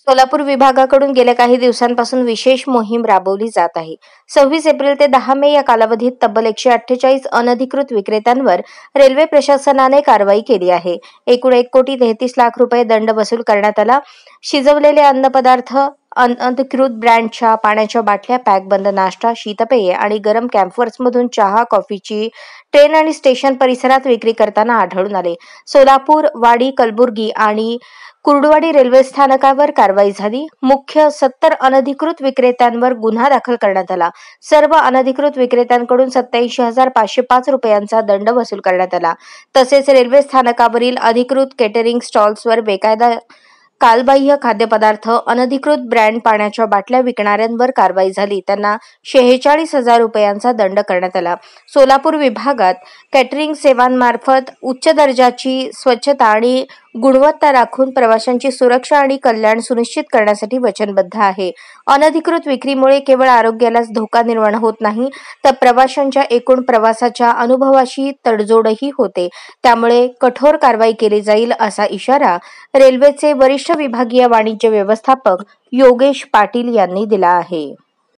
सोलापूर विभागाकडून गेल्या काही दिवसांपासून विशेष मोहीम राबवली जात आहे. 26 एप्रिल ते 10 मे या कालावधीत तब्बल 148 अनधिकृत विक्रेत्यांवर रेल्वे प्रशासनाने कारवाई केली आहे. एकूण 1,33,00,000 रुपये दंड वसूल करण्यात आला. शिजवलेले अन्नपदार्थ, अनधिकृत ब्रँडच्या पाण्याच्या बाटल्या, पॅकबंद नाश्ता, शीतपेये आणि गरम कॅम्फर्समधून चहा, कॉफीची ट्रेन आणि स्टेशन परिसरात विक्री करताना आढळून आले. सोलापूर, वाडी, कलबुर्गी आणि कुर्डुवाडी रेल्वे स्थानकावर कारवाई झाली. मुख्य 70 अनधिकृत विक्रेत्यांवर गुन्हा दाखल करण्यात आला. सर्व अनधिकृत विक्रेत्यांकडून 87,505 रुपयांचा दंड वसूल करण्यात आला. तसेच रेल्वे स्थानकावरील अधिकृत केटरिंग स्टॉल्सवर बेकायदा कालबाह्य खाद्यपदार्थ, अनधिकृत ब्रँड पाण्याच्या बाटल्या विकणाऱ्यांवर कारवाई झाली. त्यांना 46,000 रुपयांचा दंड करण्यात आला. सोलापूर विभागात कॅटरिंग सेवांमार्फत उच्च दर्जाची स्वच्छता आणि गुणवत्ता राखून प्रवाशांची सुरक्षा आणि कल्याण सुनिश्चित करण्यासाठी वचनबद्ध आहे. अनधिकृत विक्रीमुळे केवळ आरोग्यालाच धोका निर्माण होत नाही, तर प्रवाशांच्या एकूण प्रवासाच्या अनुभवाशी तडजोडही होते. त्यामुळे कठोर कारवाई केली जाईल असा इशारा रेल्वेचे वरिष्ठ विभागीय वाणिज्य व्यवस्थापक योगेश पाटील यांनी दिला आहे.